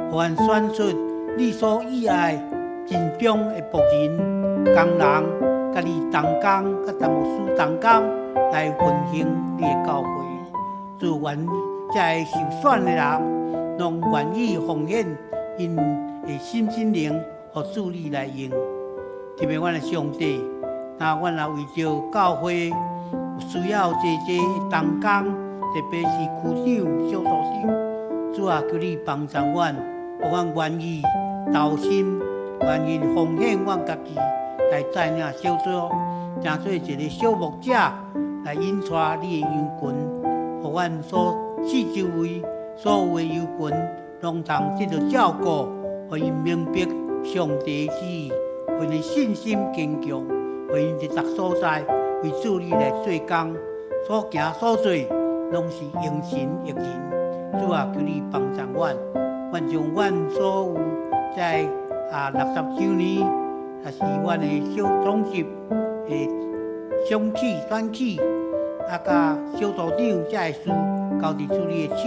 互阮选出你所喜爱尽忠的仆人、工人，甲你同工，甲陈牧师同工来运行你的教会。主愿这些受选的人，拢愿意奉献因的心灵，互主你来用。特别阮的上帝。那阮也为着教会需要多同工，特别是区长、小组长，主啊，求你帮助阮，互阮愿意投心，愿意奉献阮家己来带领小组，成做一个小牧者来引带你的羊群，互阮所四周围所有的羊群拢通得到照顾，互因明白上帝的旨意，互因信心坚强。为因伫逐所在为主你来做工，所行所做拢是应神益人。主啊，求你帮助阮，阮将阮所有在60周年，也是阮的小总集的选举，甲小组长这些事，交伫主你的手，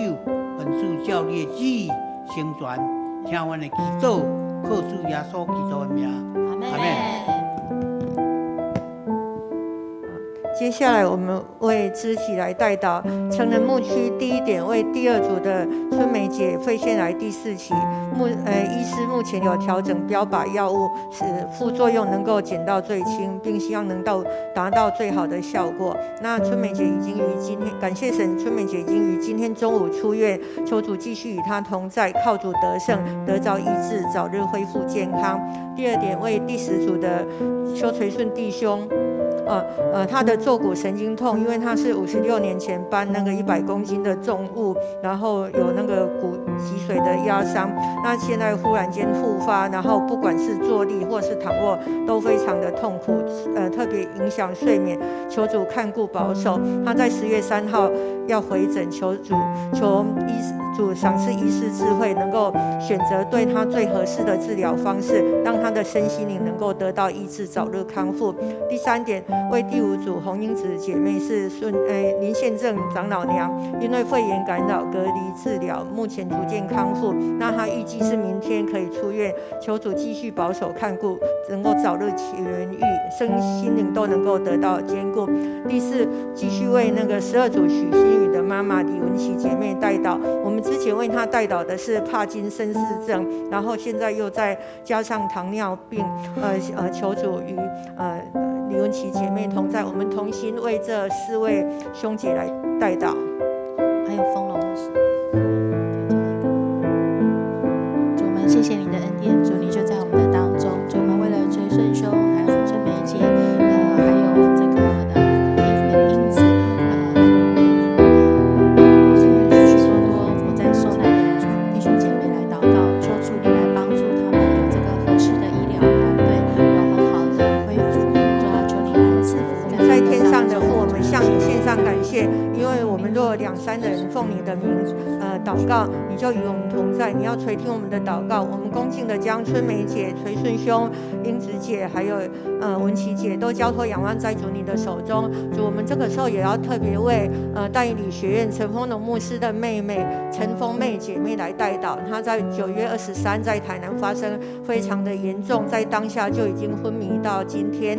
愿主照你的旨意成全。听阮的祈祷，靠主耶稣基督的名，阿门。接下来我们为肢体来代祷，成人牧区第1点为第2组的春梅姐肺腺癌第4期，医师目前有调整标靶药物，使副作用能够减到最轻，并希望能达到最好的效果。那春梅姐已经于今天，感谢神，春梅姐已经于今天中午出院，求主继续与她同在，靠主得胜，得着医治，早日恢复健康。第2点为第10组的邱垂顺弟兄。他的坐骨神经痛，因为他是56年前搬那个100公斤的重物，然后有那个骨脊髓的压伤，那现在忽然间复发，然后不管是坐立或是躺卧都非常的痛苦，特别影响睡眠，求主看顾保守。他在10月3号要回诊，求主赏赐医师智慧，能够选择对他最合适的治疗方式，让他的身心灵能够得到医治，早日康复。第3点，为第5组红英子姐妹是林宪正长老娘，因为肺炎干扰隔离治疗，目前逐渐康复。那她预计是明天可以出院，求主继续保守看顾，能够早日痊愈，身心灵都能够得到兼顾。第4，继续为那个12组许心宇的妈妈李文琪姐妹代祷。我们之前为她代祷的是帕金森氏症，然后现在又再加上糖尿病，求主与李文琪姐妹同在，我们同心为这4位兄姐来代祷。还有丰隆牧师，主，我们谢谢你的恩典，主，你就在我们的当中。主，我们为了垂顺兄，还有春梅姐，还有这个英子，许多我在受难的弟兄姐妹来祷告，求主你来帮助他们有这个合适的医疗团队，有很好的恢复。主要求你来赐福在天上的父，我们向你献上感谢，因为我们若2、3人奉你的名祷告，你就与我们同在。你要垂听我们的祷告，我们恭敬的将春梅姐、垂顺兄、英子姐还有文琪姐都交托仰望在主你的手中。主，我们这个时候也要特别为代理学院陈丰龙牧师的妹妹陈丰妹姐妹来代祷。她在9月23在台南发生非常的严重，在当下就已经昏迷到今天，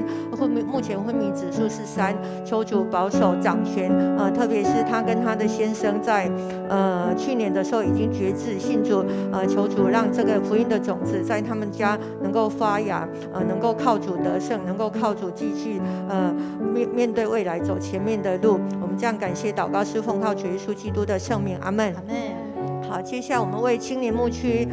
目前昏迷指数是3，求主保守掌权，特别是他跟他的先生在去年的时候已经决志信主，求主让这个福音的种子在他们家能够发芽，能够靠主得胜，能够靠主继续面对未来走前面的路。我们这样感谢祷告是奉靠主耶稣基督的圣名，阿们。阿们。好，接下来我们为青年牧区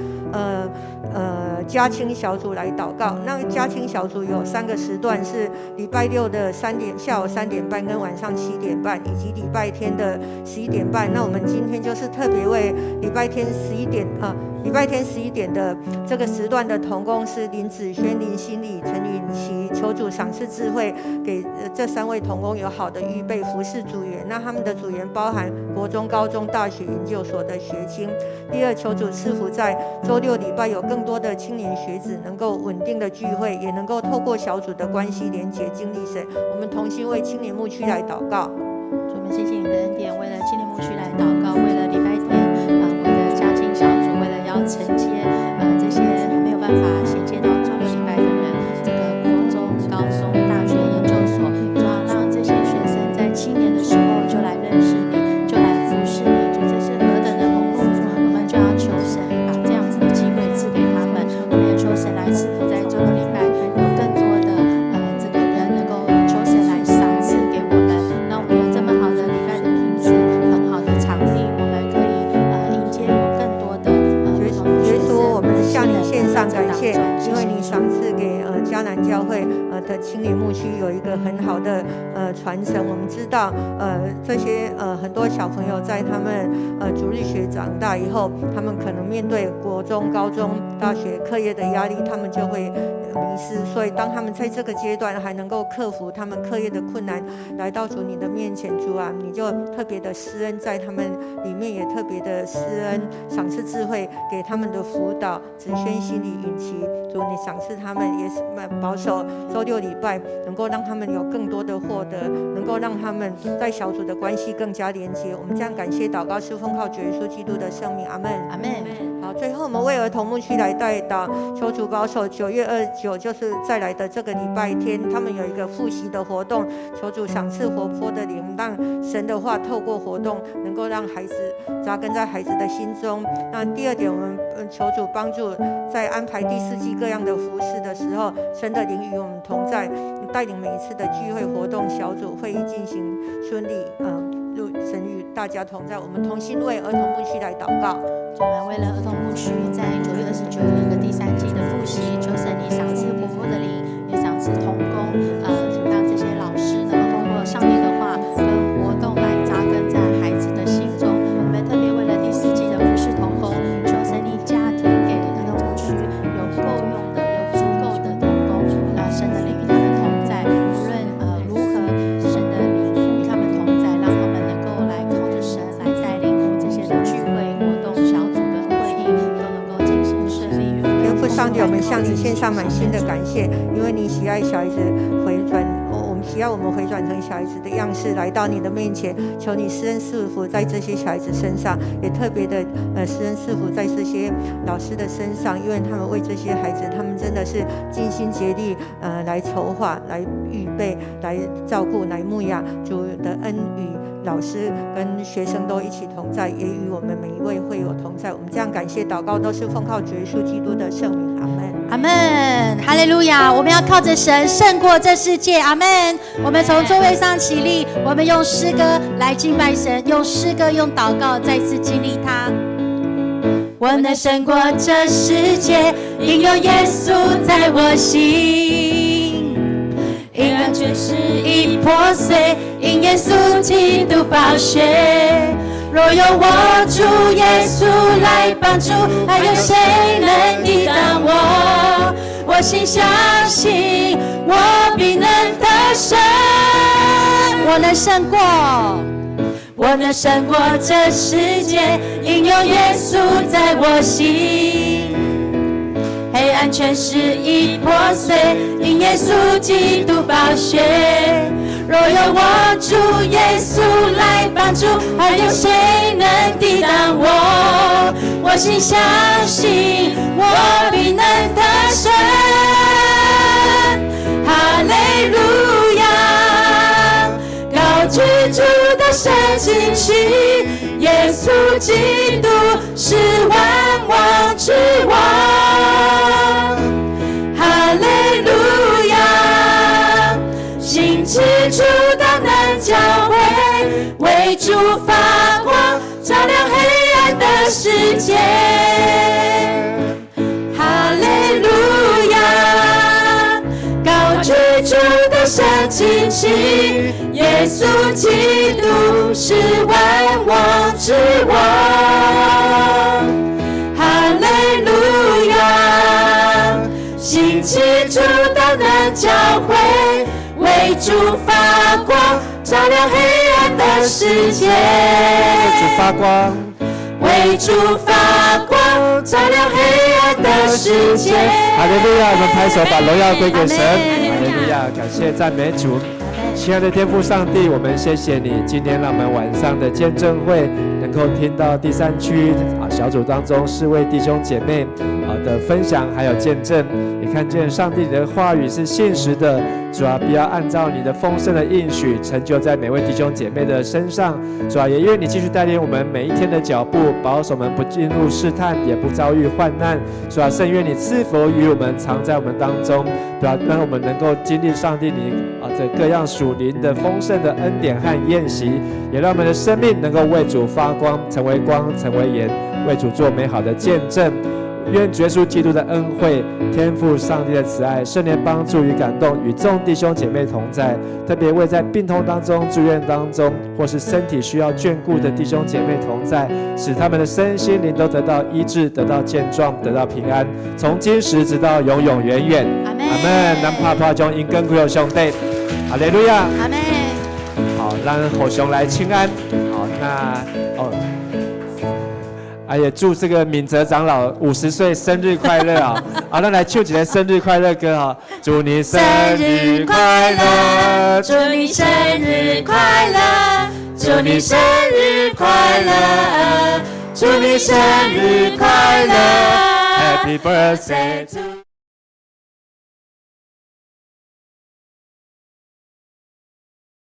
家青小组来祷告。那家青小组有3个时段，是礼拜六的下午3点半跟晚上7点半，以及礼拜天的11点半。那我们今天就是特别为礼拜天11点的这个时段的同工是林子轩、林心理、陈允琪，求主赏赐智慧，给这3位同工有好的预备服侍组员。那他们的组员包含国中、高中、大学、研究所的学青。第二，求主赐福在周六礼拜有更多的青年学子能够稳定的聚会，也能够透过小组的关系连结经历神。我们同心为青年牧区来祷告。主，我们谢谢你的恩典，为了青年牧区来祷告，为了礼拜天我们的家青小组，为了要承接这些没有办法衔接到周六礼拜的人，这个国中、高中、大学、研究所，主要让这些学生在青年的时候就来认识你，就来服侍你。主，这是何等的丰富，我们就要求神把这样子的机会赐给他们，我们也求神来赐福在周六礼拜有更多的这个人能够求神来赏赐给我们，让我们有这么好的礼拜的品质，很好的场地，我们可以迎接有更多的耶稣，我们向你献上感谢，因为你赏赐给迦南教会的青年牧区有一个很好的传承。我们知道这些很多小朋友在他们主日学长大以后，他们可能面对国中、高中、大学课业的压力，他们就会迷失。所以当他们在这个阶段还能够克服他们课业的困难，来到主你的面前，主啊，你就特别的施恩在他们里面，也特别的施恩赏赐智慧给他们的辅导、子轩、心理、允琪。主，你赏赐他们，也是保守周六礼拜能够让他们有更多的获得，能够让他们在小组的关系更加连结。我们这样感谢祷告是奉靠主耶稣基督的圣名，阿们，阿们。好，最后我们为儿童牧区来代祷，求主保守9月29就是再来的这个礼拜天，他们有一个复习的活动，求主赏赐活泼的灵，让神的话透过活动能够让孩子扎根在孩子的心中。那第二点，我们求主帮助在安排第4季各样的服事的时候，神的灵与我们同在，带领每一次的聚会活动、小组会议进行顺利。神与大家同在，我们同心为儿童牧区来祷告。我们为了儿童牧区在9月29日有个第3季的复习，求神你赏赐活泼的灵，也赏赐同工，让这些老师能够通过上帝的话跟活动来扎根在孩子的心中。我们特别为了第4季的服事同工，求神你加添给儿童牧区有够用的、有足够的同工，神的灵与他们同在，无论如何，神的灵与他们同在，让他们能够来靠着神来带领这些的聚会活动、小组跟会议都能够进行顺利。天父上帝，我们向你献上满心的感谢，因为你喜爱小孩子回转，只要我们回转成小孩子的样式来到你的面前，求你施恩赐福在这些小孩子身上，也特别的施恩赐福在这些老师的身上，因为他们为这些孩子，他们真的是尽心竭力来筹划、来预备、来照顾、来牧养。主的恩与老师跟学生都一起同在，也与我们每一位会友同在。我们这样感谢祷告，都是奉靠主耶稣基督的圣名，阿们，阿们，哈利路亚！我们要靠着神胜过这世界，阿们。我们从座位上起立，我们用诗歌来敬拜神，用诗歌、用祷告再次经历他。我能胜过这世界，因有耶稣在我心。阴暗权势已破碎，因耶稣基督宝血。若有我主耶稣来帮助，还有谁能抵挡我？我心相信，我必能得胜。我能胜过，我能胜过这世界，因有耶稣在我心。黑暗权势已破碎，因耶稣基督宝血。若有我主耶稣来帮助，还有谁能抵挡我？我心相信，我必能得胜。哈利路亚，高居住的神气息，耶稣基督是万王之王。哈利路亚！兴起主的能教会，为主发光，照亮黑暗的世界。哈利路亚！高居主的神气息，耶稣基督是万王之王。哈利路亚！兴起主的能教会，为主发光，照亮黑暗的世界。为主发光，为主发光，照亮黑暗的世界。哈利路亚！我们拍手，把荣耀归给神。哈利路亚！感谢赞美主。亲爱的天父上帝，我们谢谢你，今天让我们晚上的见证会能够听到第3区小组当中4位弟兄姐妹的分享，还有见证，也看见上帝的话语是信实的。主啊，不要按照你的丰盛的应许成就在每位弟兄姐妹的身上。主啊，也愿你继续带领我们每一天的脚步，保守我们不进入试探，也不遭遇患难。主啊，甚愿你赐福于我们，常在我们当中。主啊，让我们能够经历上帝你这各样属灵的丰盛的恩典和宴席，也让我们的生命能够为主发光，成为光，成为盐，为主做美好的见证。愿耶稣基督的恩惠、天父上帝的慈爱、圣灵帮助与感动与众弟兄姐妹同在，特别为在病痛当中、住院当中，或是身体需要眷顾的弟兄姐妹同在，使他们的身心灵都得到医治、得到健壮、得到平安，从今时直到永永远远。阿们。咱拍拍将因根归有兄弟，哈利路亚。阿们。好，让互相来请安。好，那也祝这个敏哲长老50岁生日快乐啊！好，那来唱几个生日快乐歌啊！祝你生日快乐，祝你生日快乐，祝你生日快乐，祝你生日快乐 ，Happy birthday to